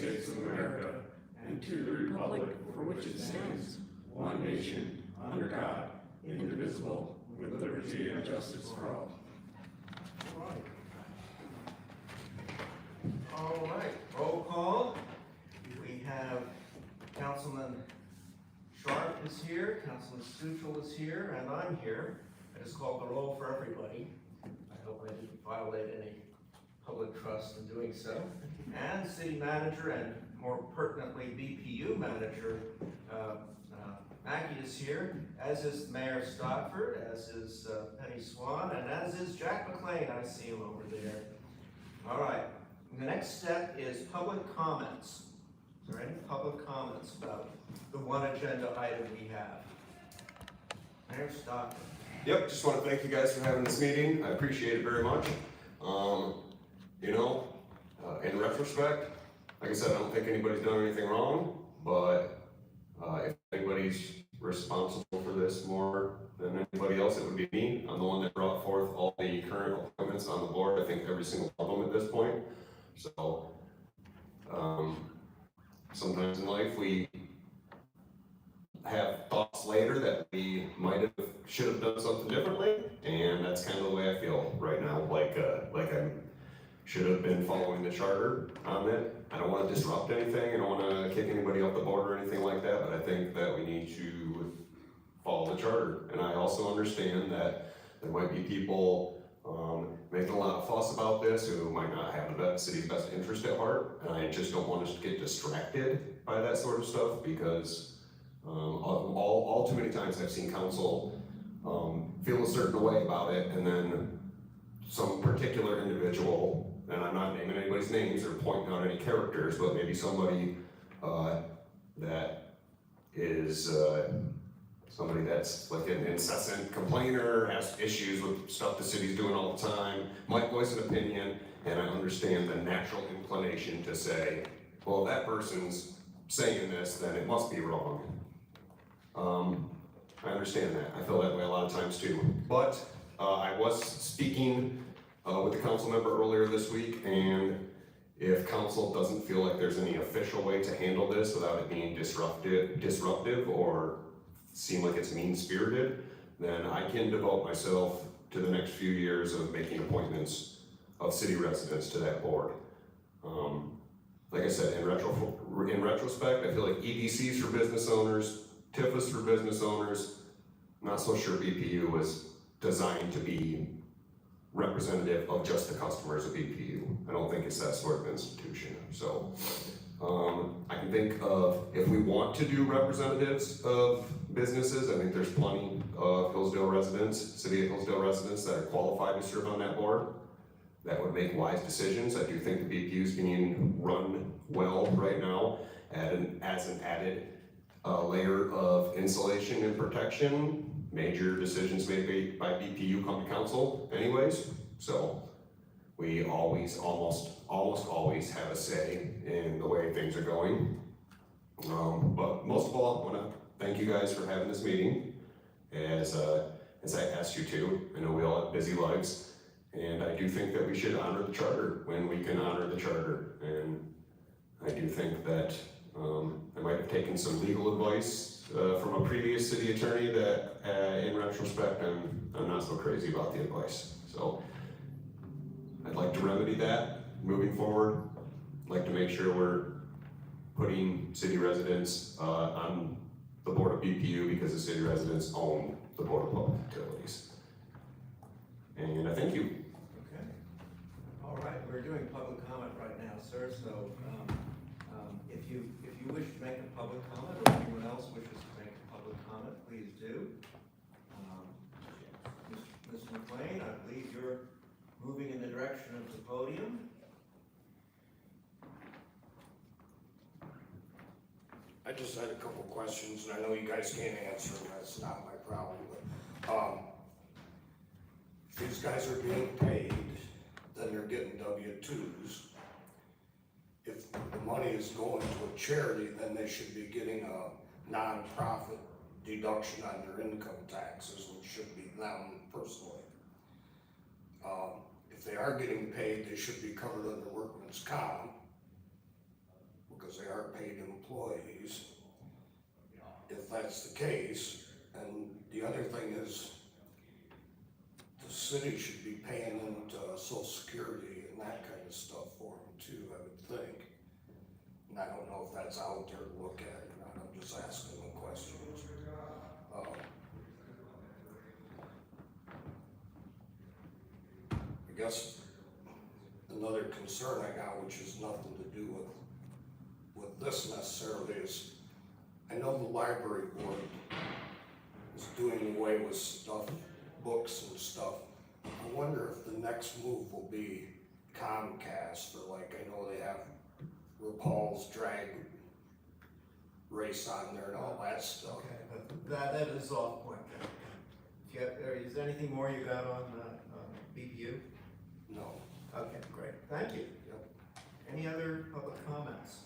States of America and to the republic for which it stands, one nation, under God, indivisible, with liberty and justice for all. All right, roll call. We have Councilman Sharp is here, Councilman Stuchel is here, and I'm here. I just called the roll for everybody. I hope I didn't violate any public trust in doing so. And City Manager, and more pertinently BPU Manager Mackey is here, as is Mayor Stockford, as is Penny Swan, and as is Jack McLean. I see him over there. All right. The next step is public comments. Is there any public comments about the one agenda item we have? Mayor Stockford. Yep, just want to thank you guys for having this meeting. I appreciate it very much. In retrospect, like I said, I don't think anybody's done anything wrong, but if anybody's responsible for this more than anybody else, it would be me. I'm the one that brought forth all the current appointments on the board. I think every single one of them at this point. So, sometimes in life we have thoughts later that we should have done something differently, and that's kind of the way I feel right now. Like I should have been following the charter on it. I don't want to disrupt anything. I don't want to kick anybody off the board or anything like that. But I think that we need to follow the charter, and I also understand that there might be people making a lot of fuss about this who might not have the city's best interest at heart, and I just don't want us to get distracted by that sort of stuff, because all too many times I've seen council feel a certain way about it, and then some particular individual, and I'm not naming anybody's names or pointing out any characters, but maybe somebody that is somebody that's like an incessant complainer, has issues with stuff the city's doing all the time, might voice an opinion, and I understand the natural inclination to say, well, if that person's saying this, then it must be wrong. I understand that. I feel that way a lot of times too. But I was speaking with the council member earlier this week, and if council doesn't feel like there's any official way to handle this without it being disruptive or seem like it's mean-spirited, then I can devote myself to the next few years of making appointments of city residents to that board. Like I said, in retrospect, I feel like EDCs for business owners, TIFAs for business owners. I'm not so sure BPU was designed to be representative of just the customers of BPU. I don't think it's that sort of institution. So I can think of, if we want to do representatives of businesses, I think there's plenty of Hillsdale residents, City of Hillsdale residents that are qualified to serve on that board, that would make wise decisions. I do think the BPU is being run well right now as an added layer of insulation and protection. Major decisions made by BPU come to council anyways, so we almost always have a say in the way things are going. But most of all, I want to thank you guys for having this meeting, as I asked you to. I know we all have busy lives, and I do think that we should honor the charter when we can honor the charter. And I do think that I might have taken some legal advice from a previous city attorney that, in retrospect, I'm not so crazy about the advice. So I'd like to remedy that moving forward. I'd like to make sure we're putting city residents on the board of BPU, because the city residents own the Board of Public Utilities. And I thank you. Okay. All right, we're doing public comment right now, sir. So if you wish to make a public comment, or anyone else wishes to make a public comment, please do. Mr. McLean, I believe you're moving in the direction of the podium. I just had a couple questions, and I know you guys can't answer them, that's not my problem, but if these guys are being paid, then they're getting W-2s. If the money is going to a charity, then they should be getting a non-profit deduction on their income taxes, which should be them personally. If they are getting paid, they should be covered under workman's comp, because they are paid employees. If that's the case, and the other thing is, the city should be paying into Social Security and that kind of stuff for them too, I would think. And I don't know if that's out there to look at or not, I'm just asking the questions. I guess another concern I got, which has nothing to do with this necessarily, is I know the library board is doing away with stuff, books and stuff. I wonder if the next move will be Comcast, or like, I know they have RuPaul's Drag Race on there and all that stuff. Okay, but that is off point then. If you have, is there anything more you got on BPU? No. Okay, great, thank you. Yep. Any other public comments?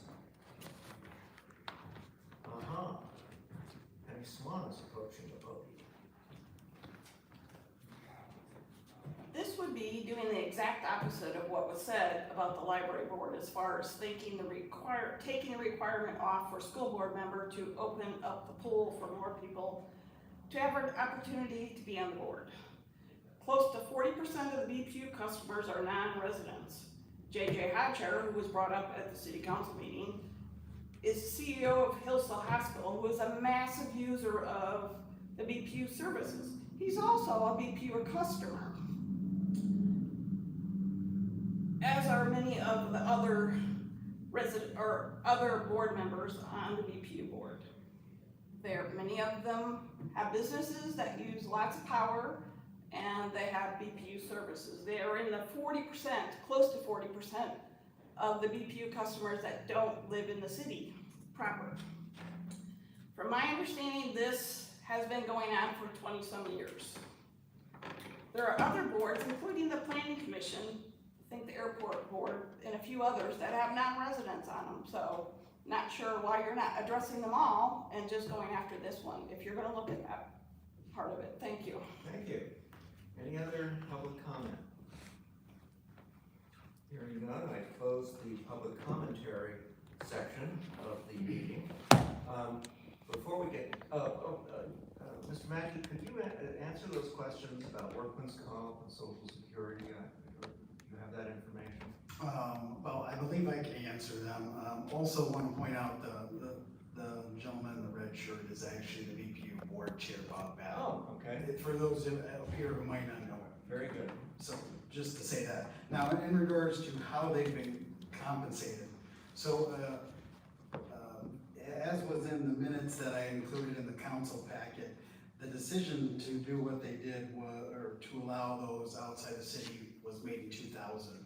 Penny Swan is approaching the podium. This would be doing the exact opposite of what was said about the library board as far as taking the requirement off for school board member to open up the pool for more people to have an opportunity to be on the board. Close to 40% of the BPU customers are non-residents. JJ Hodger, who was brought up at the city council meeting, is CEO of Hillsdale Hospital, who is a massive user of the BPU services. He's also a BPU customer, as are many of the other other board members on the BPU board. Many of them have businesses that use lots of power, and they have BPU services. They are in the 40%, close to 40% of the BPU customers that don't live in the city proper. From my understanding, this has been going on for 20 some years. There are other boards, including the Planning Commission, I think the Airport Board, and a few others that have non-residents on them. So not sure why you're not addressing them all and just going after this one, if you're gonna look at that part of it. Thank you. Thank you. Any other public comment? Hearing none, I close the public commentary section of the meeting. Before we get, Mr. Mackey, could you answer those questions about workman's comp and social security? Do you have that information? Well, I believe I can answer them. Also want to point out the gentleman in the red shirt is actually the BPU board chair, Bob Battle. Oh, okay. For those up here who might not know it. Very good. So just to say that. Now, in regards to how they've been compensated, so as was in the minutes that I included in the council packet, the decision to do what they did or to allow those outside the city was made in 2000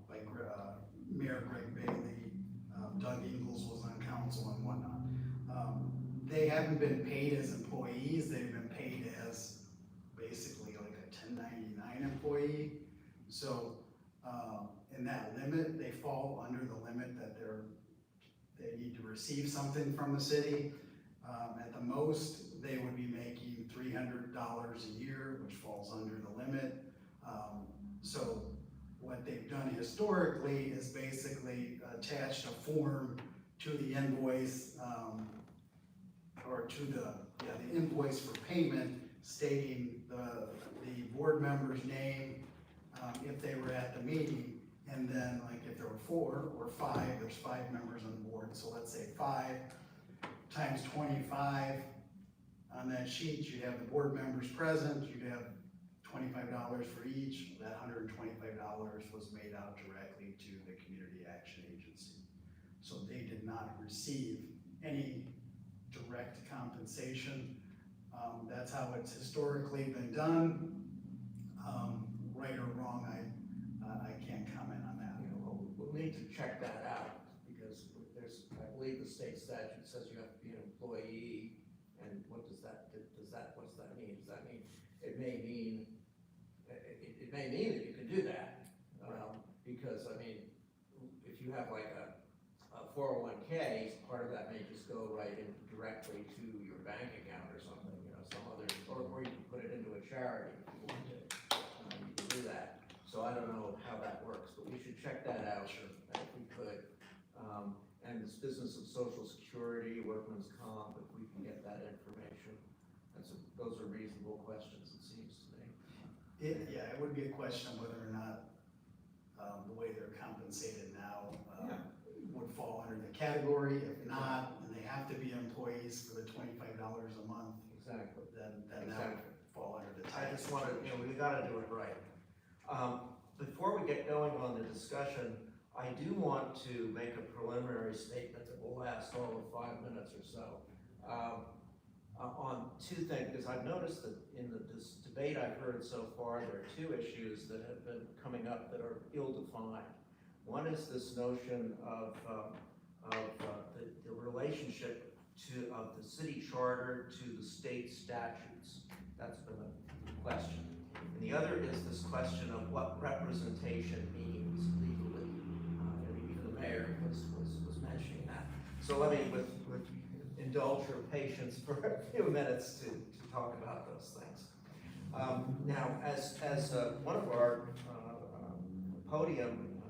by Mayor Greg Bailey. Doug Ingles was on council and whatnot. They haven't been paid as employees, they've been paid as basically like a 1099 employee. So in that limit, they fall under the limit that they need to receive something from the city. At the most, they would be making $300 a year, which falls under the limit. So what they've done historically is basically attached a form to the invoice, or to the invoice for payment, stating the board member's name, if they were at the meeting, and then like if there were 4 or 5, there's 5 members on the board, so let's say 5 times 25. On that sheet, you'd have the board members present, you'd have $25 for each. That $125 was made out directly to the Community Action Agency. So they did not receive any direct compensation. That's how it's historically been done. Right or wrong, I can't comment on that. You know, we'll need to check that out, because I believe the state statute says you have to be an employee, and what does that mean? Does that mean, it may mean that you can do that, because, I mean, if you have like a 401k, part of that may just go right in directly to your bank account or something, you know, or you can put it into a charity if you want to. You can do that. So I don't know how that works, but we should check that out, if we could. and this business of social security, workman's comp, if we can get that information. Those are reasonable questions, it seems to me. Yeah, it would be a question of whether or not, the way they're compensated now, would fall under the category. If not, then they have to be employees for the $25 a month, Exactly. then that would fall under the I tax. just wanted, we gotta do it right. Before we get going on the discussion, I do want to make a preliminary statement that will last all of 5 minutes or so. On two things, because I've noticed that in this debate I've heard so far, there are two issues that have been coming up that are ill-defined. One is this notion of the relationship of the city charter to the state statutes. That's been a question. And the other is this question of what representation means legally. Even the mayor was mentioning that. So let me, indulge your patience for a few minutes to talk about those things. Now, as one of our podium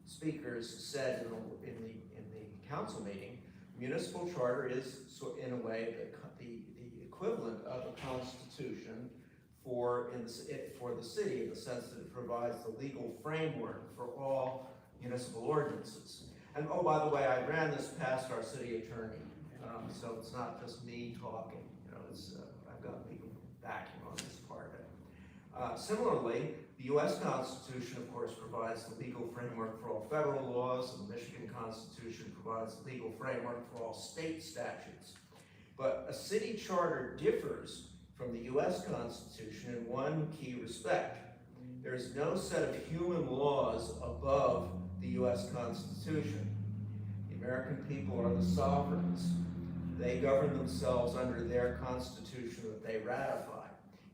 speakers said in the council meeting, municipal charter is, in a way, the equivalent of a constitution for the city, in the sense that it provides the legal framework for all municipal ordinances. And oh, by the way, I ran this past our city attorney. So it's not just me talking, I've got legal backing on this part of it. Similarly, the U.S. Constitution, of course, provides the legal framework for all federal laws, and the Michigan Constitution provides the legal framework for all state statutes. But a city charter differs from the U.S. Constitution in one key respect. There is no set of human laws above the U.S. Constitution. The American people are the sovereigns. They govern themselves under their constitution that they ratify.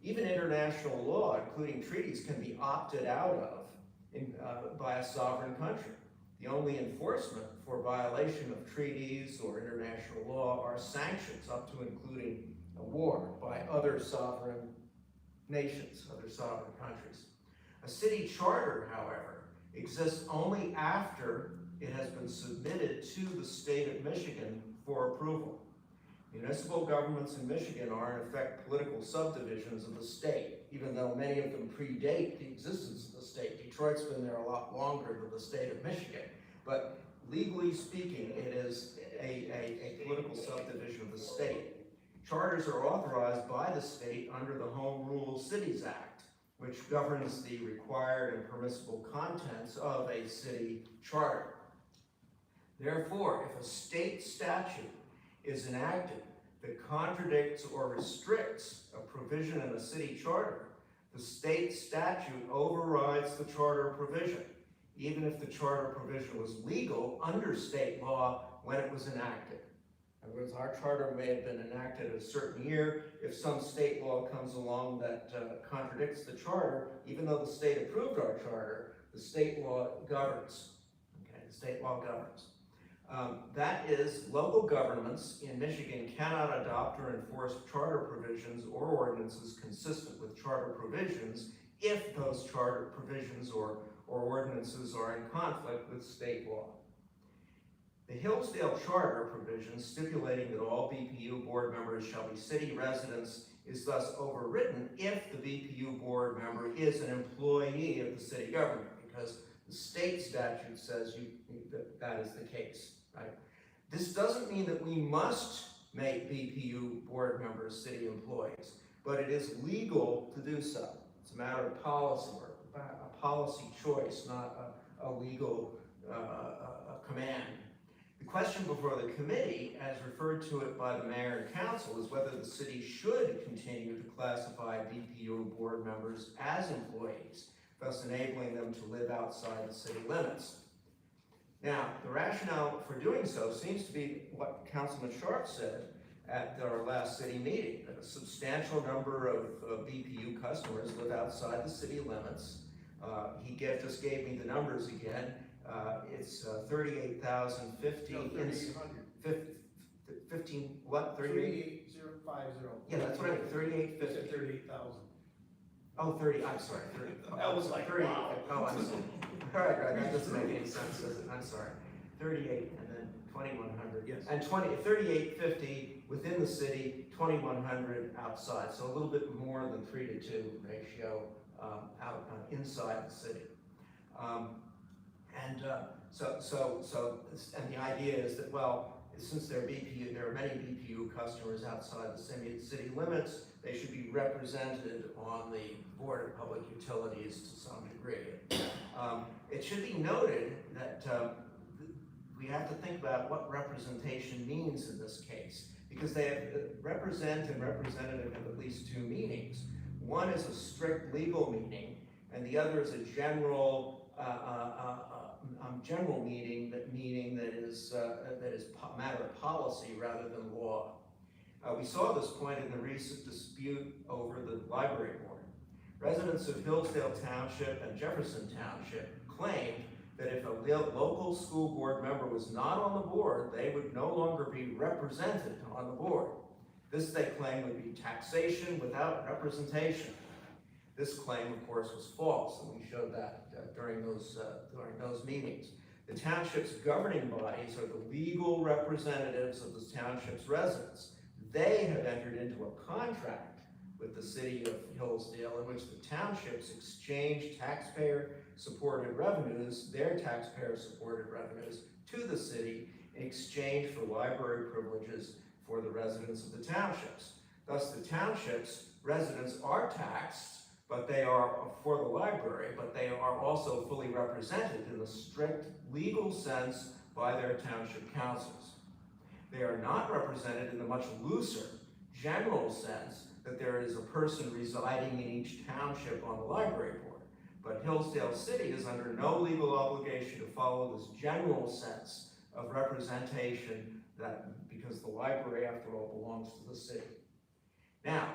Even international law, including treaties, can be opted out of by a sovereign country. The only enforcement for violation of treaties or international law are sanctions, up to including a war by other sovereign nations, other sovereign countries. A city charter, however, exists only after it has been submitted to the state of Michigan for approval. Municipal governments in Michigan are, in effect, political subdivisions of the state, even though many of them predate the existence of the state. Detroit's been there a lot longer than the state of Michigan. But legally speaking, it is a political subdivision of the state. Charters are authorized by the state under the Home Rule Cities Act, which governs the required and permissible contents of a city charter. Therefore, if a state statute is enacted that contradicts or restricts a provision in a city charter, the state statute overrides the charter provision, even if the charter provision was legal under state law when it was enacted. In other words, our charter may have been enacted a certain year. If some state law comes along that contradicts the charter, even though the state approved our charter, the state law governs. Okay, the state law governs. That is, local governments in Michigan cannot adopt or enforce charter provisions or ordinances consistent with charter provisions if those charter provisions or ordinances are in conflict with state law. The Hillsdale Charter provision stipulating that all BPU board members shall be city residents is thus overwritten if the BPU board member is an employee of the city government, because the state statute says that is the case, right? This doesn't mean that we must make BPU board members city employees, but it is legal to do so. It's a matter of policy, or a policy choice, not a legal command. The question before the committee, as referred to it by the mayor and council, is whether the city should continue to classify BPU board members as employees, thus enabling them to live outside the city limits. Now, the rationale for doing so seems to be what Councilman Sharp said at our last city meeting, that a substantial number of BPU customers live outside the city limits. He just gave me the numbers again. It's 38,050. No, 3,800. 15, what, 38? 38,050. Yeah, that's what I mean, 3850. 38,000. Oh, 30, I'm sorry, 30. That was like, 30, wow. oh, I'm sorry. All right, that doesn't make any sense, does it? I'm sorry. 38 and then 2,100. Yes. And 3850 within the city, 2,100 outside. So a little bit more than 3-to-2 ratio inside the city. And the idea is that, well, since there are many BPU customers outside the city limits, they should be represented on the Board of Public Utilities to some degree. It should be noted that we have to think about what representation means in this case, because they have represent and representative have at least two meanings. One is a strict legal meaning, and the other is a general meaning that is matter of policy rather than law. We saw this point in the recent dispute over the library board. Residents of Hillsdale Township and Jefferson Township claimed that if a local school board member was not on the board, they would no longer be represented on the board. This, they claim, would be taxation without representation. This claim, of course, was false, and we showed that during those meetings. The township's governing bodies are the legal representatives of the township's residents. They have entered into a contract with the city of Hillsdale in which the townships exchange taxpayer-supported revenues, their taxpayer-supported revenues, to the city in exchange for library privileges for the residents of the townships. Thus, the township's residents are taxed, but they are for the library, but they are also fully represented in the strict legal sense by their township councils. They are not represented in the much looser general sense that there is a person residing in each township on the library board. But Hillsdale City is under no legal obligation to follow this general sense of representation because the library, after all, belongs to the city. Now,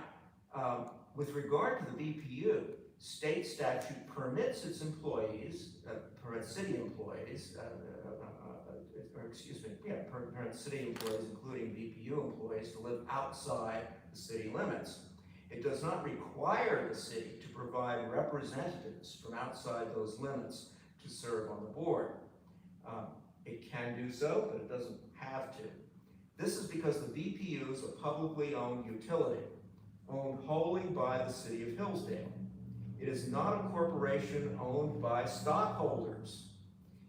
with regard to the BPU, state statute permits its employees, permits city employees, permits city employees, including BPU employees, to live outside the city limits. It does not require the city to provide representatives from outside those limits to serve on the board. It can do so, but it doesn't have to. This is because the BPU is a publicly owned utility, owned wholly by the city of Hillsdale. It is not a corporation owned by stockholders.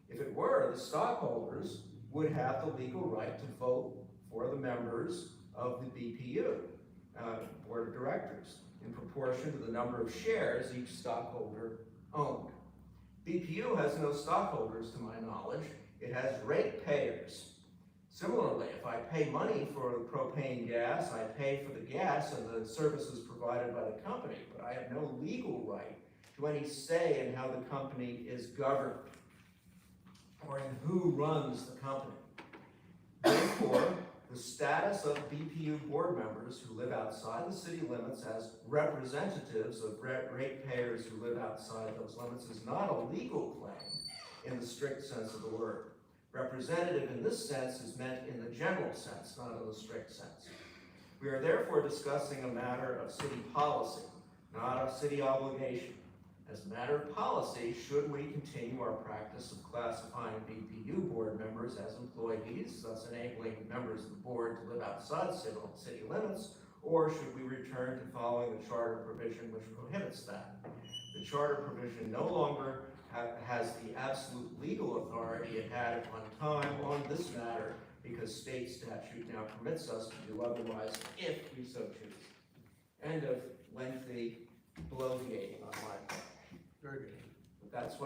If it were, the stockholders would have the legal right to vote for the members of the BPU, Board of Directors, in proportion to the number of shares each stockholder owned. BPU has no stockholders, to my knowledge. It has ratepayers. Similarly, if I pay money for the propane gas, I pay for the gas and the services provided by the company, but I have no legal right to any say in how the company is governed or in who runs the company. Therefore, the status of BPU board members who live outside the city limits as representatives of ratepayers who live outside those limits is not a legal claim in the strict sense of the word. Representative in this sense is meant in the general sense, not in the strict sense. We are therefore discussing a matter of city policy, not a city obligation. As a matter of policy, should we continue our practice of classifying BPU board members as employees, thus enabling members of the board to live outside city limits, or should we return to following the charter provision which prohibits that? The charter provision no longer has the absolute legal authority it had at one time on this matter because state statute now permits us to do otherwise if we so choose. End of lengthy bloviating on my part. Very good. That's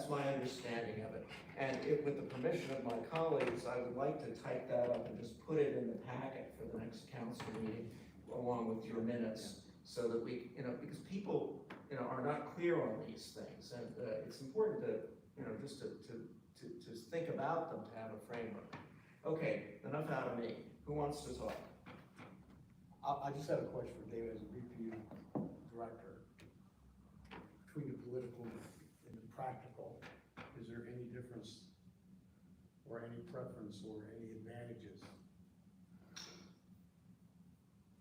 my understanding of it. And with the permission of my colleagues, I would like to type that up and just put it in the packet for the next council meeting along with your minutes so that we, because people, are not clear on these things. And it's important to, just to think about them, to have a framework. Okay, enough out of me. Who wants to talk? I just have a question for David as a BPU director. Between the political and the practical, is there any difference or any preference or any advantages?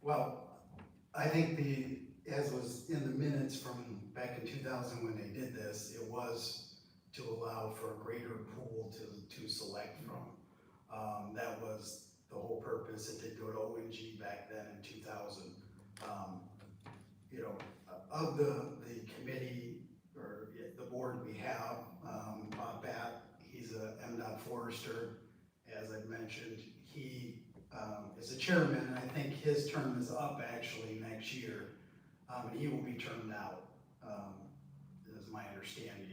Well, I think as was in the minutes from back in 2000 when they did this, it was to allow for a greater pool to select from. That was the whole purpose. It did go to ONG back then in 2000. You know, of the committee, or the board we have, Bob Bat, he's a MDOT forester, as I've mentioned. He is a chairman, and I think his term is up actually next year, and he will be termed out, is my understanding.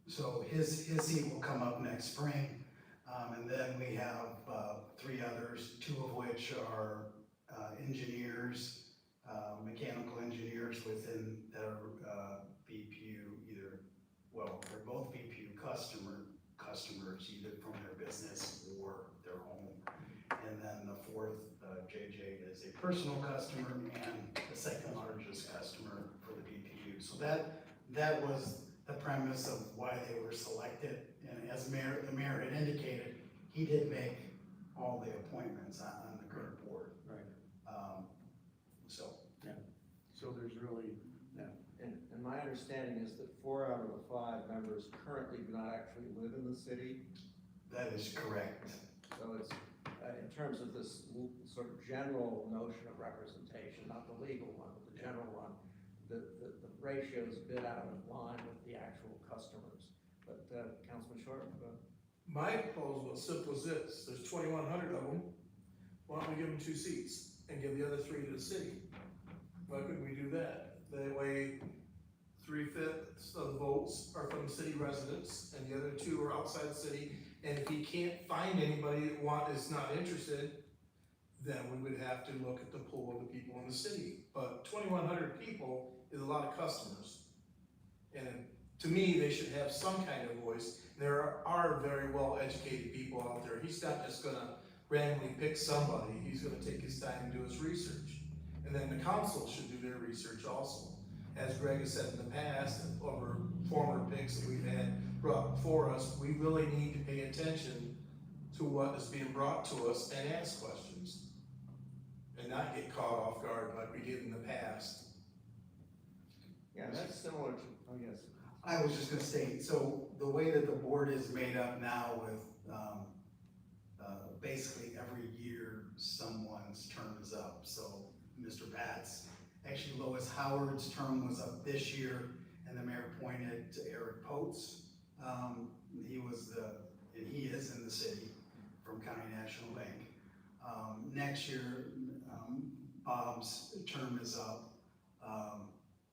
So his seat will come up next spring, and then we have 3 others, 2 of which are engineers, mechanical engineers within their BPU, they're both BPU customers, either from their business or their home. And then the 4th, JJ, is a personal customer and the 2nd largest customer for the BPU. So that was the premise of why they were selected. And as the mayor had indicated, he did make all the appointments on the current board. Right. So So there's really, And my understanding is that 4 out of the 5 members currently do not actually live in the city. that is correct. So it's, in terms of this sort of general notion of representation, not the legal one, but the general one, the ratio is a bit out of line with the actual customers. But Councilman Short? My proposal is simple as this: there's 2,100 of them. Why don't we give them 2 seats and give the other 3 to the city? Why couldn't we do that? That way, 3/5 of the votes are from city residents, and the other 2 are outside the city. And if he can't find anybody that is not interested, then we would have to look at the pool of the people in the city. But 2,100 people is a lot of customers. And to me, they should have some kind of voice. There are very well-educated people out there. He's not just gonna randomly pick somebody. He's gonna take his time and do his research. And then the council should do their research also. As Greg has said in the past, over former picks that we've had brought before us, we really need to pay attention to what is being brought to us and ask questions. And not get caught off guard like we did in the past. Yeah, that's similar to, oh yes. I was just gonna say, so the way that the board is made up now with, basically every year someone's term is up. So Mr. Batts, actually Lois Howard's term was up this year, and the mayor appointed to Eric Potes. He is in the city from County National Bank. Next year, Bob's term is up.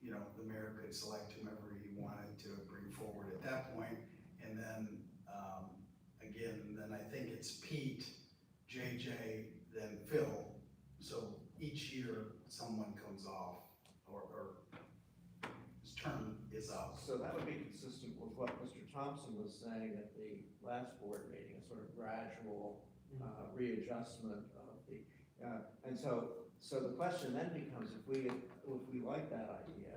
You know, the mayor could select whomever he wanted to bring forward at that point. And then, then I think it's Pete, JJ, then Phil. So each year, someone comes off, or his term is up. So that would be consistent with what Mr. Thompson was saying at the last board meeting, a sort of gradual readjustment of the, and so the question then becomes, if we like that idea,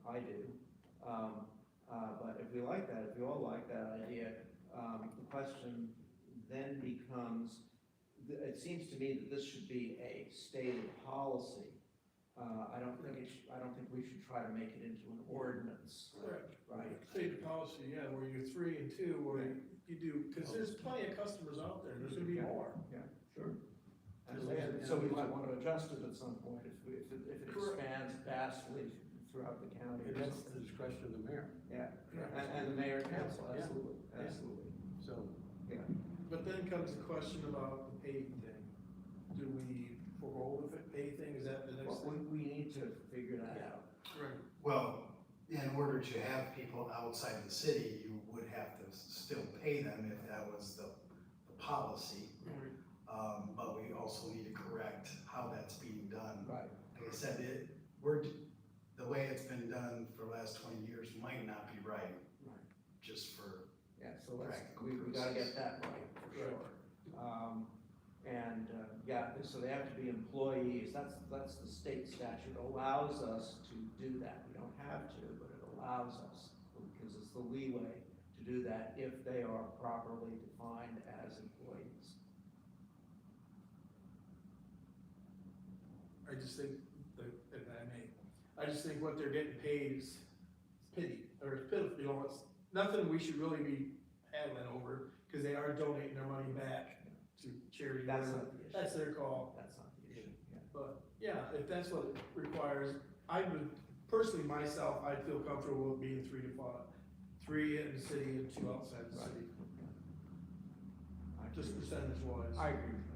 I do, but if we like that, if we all like that idea, the question then becomes, it seems to me that this should be a stated policy. I don't think we should try to make it into an ordinance. Correct. Right. State policy, yeah, where you're 3 and 2, where you do, because there's plenty of customers out there, there's gonna be more. Yeah, sure. And so we might want to adjust it at some point if it expands vastly throughout the county. and that's the discretion of the mayor. Yeah, and the mayor and council, Yeah. absolutely, Yeah. absolutely. So, But then comes the question about the pay thing. Do we forego the pay thing, is that the next Well, thing? we need to figure that out. Right. Well, in order to have people outside the city, you would have to still pay them if that was the policy. But we also need to correct how that's being done. Right. Like I said, the way it's been done for the last 20 years might not be right, Right. just for, Yeah, so let's, Practical we gotta purposes. get that right, for sure. Yeah, so they have to be employees, that's the state statute, allows us to do that. We don't have to, but it allows us, because it's the leeway to do that if they are properly defined as employees. I just think, if I may, I just think what they're getting paid is pity. or it's pitiful, you know, it's nothing we should really be haggling over, cause they are donating their money back to charity. That's not the issue. That's their call. That's not the issue, yeah. But, yeah, if that's what it requires, I would, personally, myself, I'd feel comfortable with being 3 to 5. 3 in the city and 2 outside the Right. city, I just agree. percentage wise. I agree with that.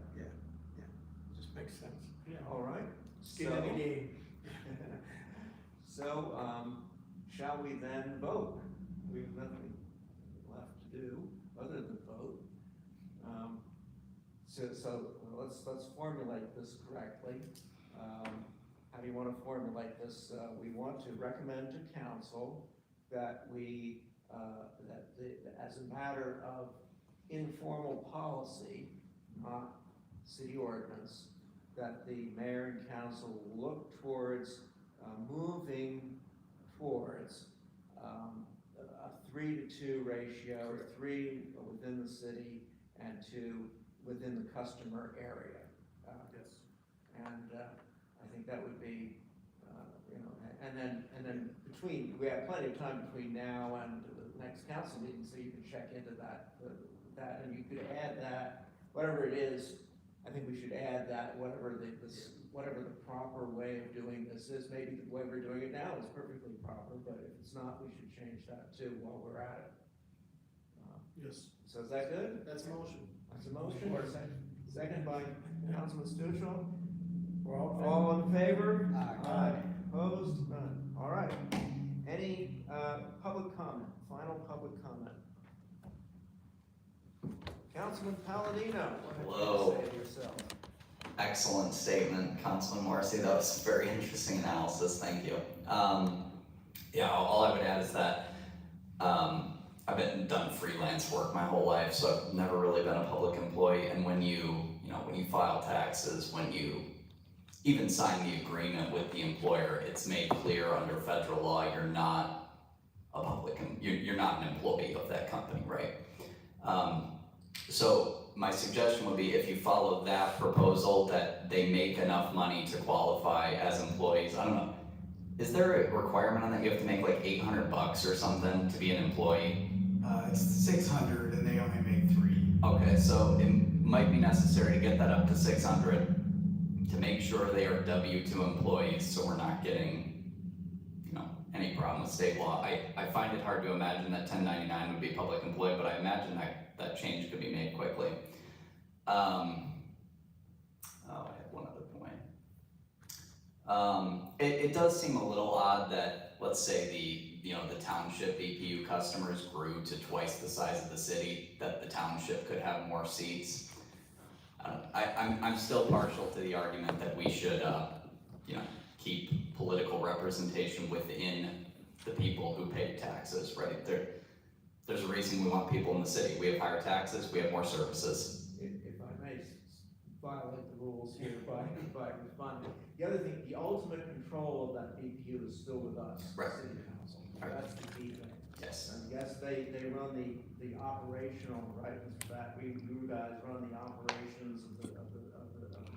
Just makes sense. Yeah, All right. skin in the game. So, shall we then vote? We have nothing left to do other than vote. So let's formulate this correctly. How do you want to formulate this? We want to recommend to council that we, as a matter of informal policy, not city ordinance, that the mayor and council look towards moving towards a 3-to-2 ratio, 3 within the city and 2 within the customer area. Yes. And I think that would be, and then we have plenty of time between now and the next council meeting, so you can check into that, and you could add that, whatever it is, I think we should add that, whatever the proper way of doing this is. Maybe the way we're doing it now is perfectly proper, but if it's not, we should change that too while we're at it. Yes, So is that good? that's a motion. That's a motion, or second by Councilman Stuchel? We're all. All in favor? Aye. Opposed? None. All right. Any, public comment, final public comment? Councilman Palladino. what have you to Hello. say to yourself? Excellent statement, Councilman Morrissey. That was very interesting analysis. Thank you. Yeah, all I would add is that I've done freelance work my whole life, so I've never really been a public employee. And when you file taxes, when you even sign the agreement with the employer, it's made clear under federal law you're not a you're not an employee of that company, right? So my suggestion would be if you follow that proposal that they make enough money to qualify as employees. I don't know. Is there a requirement on that? You have to make like $800 or something to be an employee? It's 600 and they only make 3. Okay, so it might be necessary to get that up to 600 to make sure they are W-2 employees, so we're not getting, any problem with state law. I find it hard to imagine that 1099 would be public employee, but I imagine that change could be made quickly. I had one other point. It does seem a little odd that, let's say the township BPU customers grew to twice the size of the city, that the township could have more seats. I'm still partial to the argument that we should, keep political representation within the people who pay taxes, right? There's a reason we want people in the city. We have higher taxes, we have more services. If I may violate the rules here by responding. The other thing, the ultimate control of that BPU is still with us, the Right. city council. Right. That's the key thing. Yes. And yes, they run the operational, right, Mr. Bat, you guys run the operations of the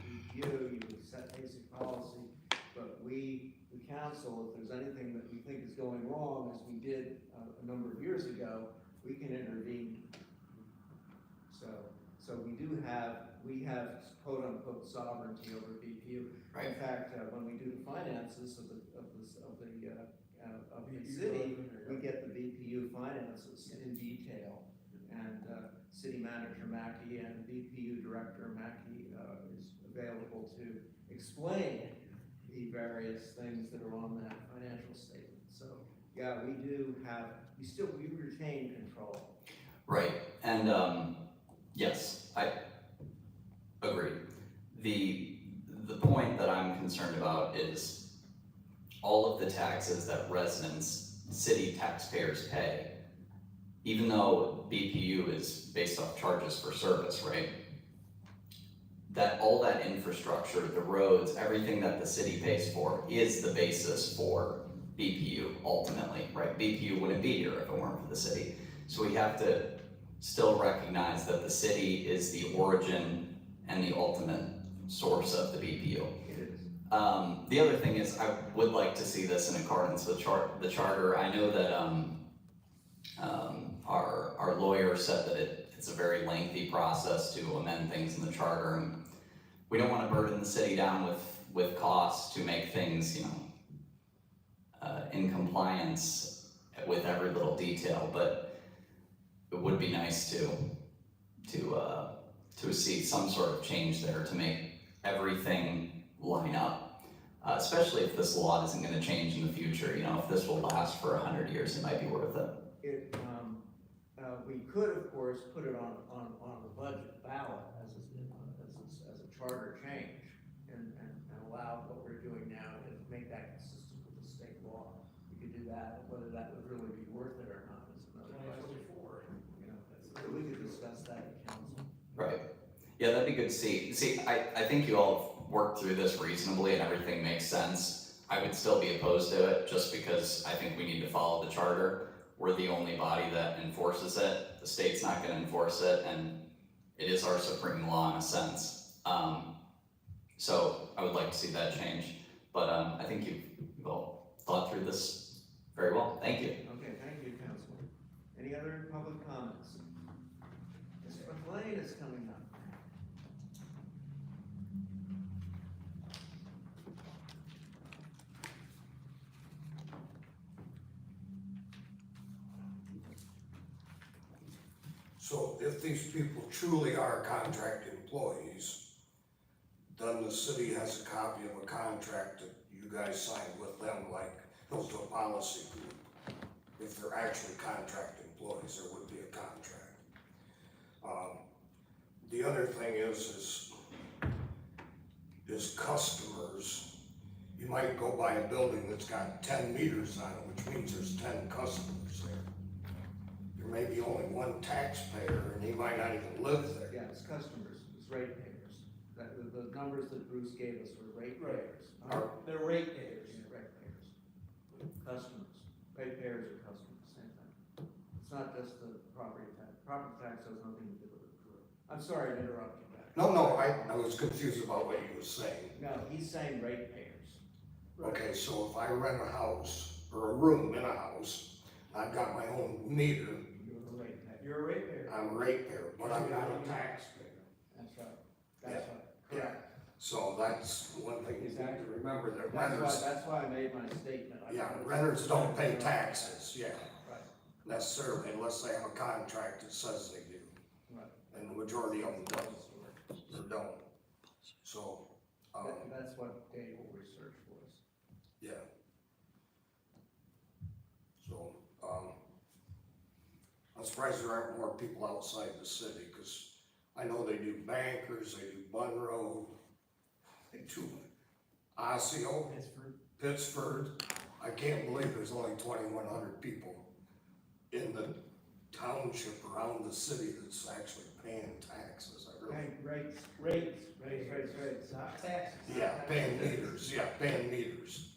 BPU, you would set basic policy, but we, the council, if there's anything that we think is going wrong, as we did a number of years ago, we can intervene. So we have quote unquote sovereignty over BPU. Right. In fact, when we do the finances of the city, we get the BPU finances in detail. And City Manager Mackey and BPU Director Mackey is available to explain the various things that are on that financial statement. So, yeah, we retain control. Right, and yes, I agree. The point that I'm concerned about is all of the taxes that residents, city taxpayers pay, even though BPU is based off charges for service, right? That all that infrastructure, the roads, everything that the city pays for is the basis for BPU ultimately, right? BPU wouldn't be here if it weren't for the city. So we have to still recognize that the city is the origin and the ultimate source of the BPU. It is. The other thing is I would like to see this in accordance with the charter. I know that Our lawyer said that it's a very lengthy process to amend things in the charter, and we don't wanna burden the city down with costs to make things, in compliance with every little detail, but it would be nice to see some sort of change there to make everything line up. Especially if this law isn't gonna change in the future, if this will last for 100 years, it might be worth it. We could, of course, put it on the budget ballot as a charter change and allow what we're doing now to make that consistent with the state law. We could do that, whether that would really be worth it or not is another question. We could discuss that in council. Right. Yeah, that'd be good to see. I think you all have worked through this reasonably and everything makes sense. I would still be opposed to it just because I think we need to follow the charter. We're the only body that enforces it. The state's not gonna enforce it, and it is our supreme law in a sense. So I would like to see that change, but I think you've all thought through this very well. Thank you. Okay, thank you, Councilor. Any other public comments? Mr. McLean is coming up. So if these people truly are contract employees, then the city has a copy of a contract that you guys signed with them, like Hillsdale Policy Group. If they're actually contract employees, there would be a contract. The other thing is customers. You might go by a building that's got 10 meters on it, which means there's 10 customers there. There may be only one taxpayer, and he might not even live there. Yeah, it's customers, it's ratepayers. The numbers that Bruce gave us were ratepayers. They're ratepayers. Yeah, ratepayers. Customers, ratepayers are customers, same thing. It's not just the property tax. Property tax has nothing to do with it. I'm sorry to interrupt you, Pat. No, I was confused about what you were saying. No, he's saying ratepayers. Okay, so if I rent a house, or a room in a house, I've got my own meter, You're a ratepayer. You're a ratepayer. I'm a ratepayer, but I'm not a taxpayer. That's right. That's right. Correct. So that's one thing you need to remember, that renters, That's why I made my statement. renters don't pay taxes, Right, necessarily, unless they have a contract that says they do. right. And the majority of them don't, or don't. So, That's what Dave will research for us. yeah. So, I'm surprised there aren't more people outside the city, because I know they do Bankers, they do Monroe, they do Osseo, Pittsford. I can't believe there's only 2,100 people in the township around the city that's actually paying taxes. I really, Rates, not taxes. paying meters.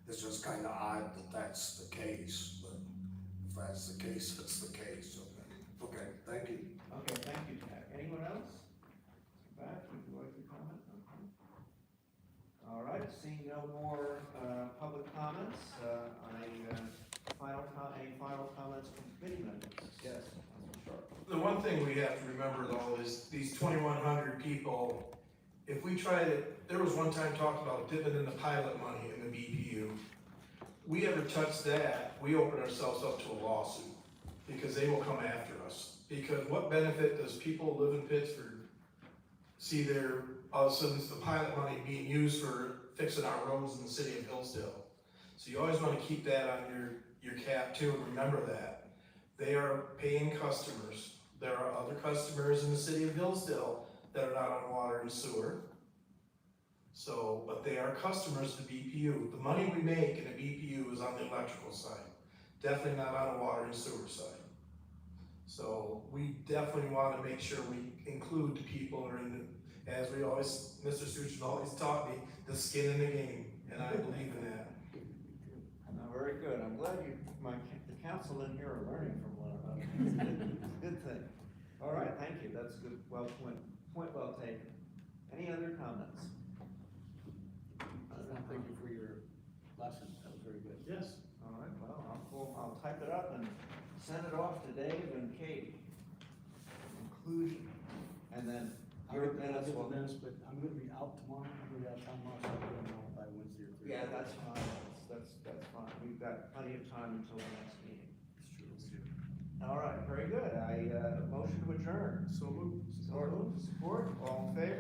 It's just kinda odd that that's the case, but if that's the case, that's the case. Okay, thank you. Okay, thank you, Jack. Anyone else? Back, would you like to comment? Okay. All right, seeing no more, public comments, any final comments from committee members? Yes, Councilman Sharp. The one thing we have to remember though is these 2,100 people, if we try to, there was one time talked about dipping in the pilot money in the BPU. We ever touch that, we open ourselves up to a lawsuit, because they will come after us. Because what benefit does people who live in Pittsford see their, all of a sudden, the pilot money being used for fixing our roads in the city of Hillsdale? So you always wanna keep that on your cap too, and remember that. They are paying customers. There are other customers in the city of Hillsdale that are not on water and sewer. So, but they are customers of the BPU. The money we make in a BPU is on the electrical side, definitely not on the water and sewer side. So we definitely wanna make sure we include the people who are in the, as we always, Mr. Suchin always taught me, the skin in the game, and I believe in that. Very good. I'm glad the council in here are learning from one another. It's a good thing. All right, thank you. That's good. Point well taken. Any other comments? Thank you for your lesson, that was very good. Yes. All right, well, I'll type it up and send it off to Dave and Kate. Conclusion, and then your minutes will. But I'm gonna be out tomorrow, I'm gonna be out tomorrow, so I'm gonna know by Wednesday or Thursday. Yeah, that's fine, that's fine, we've got plenty of time until the next meeting. It's true. All right, very good, motion to adjourn. So moved. Support, all in favor?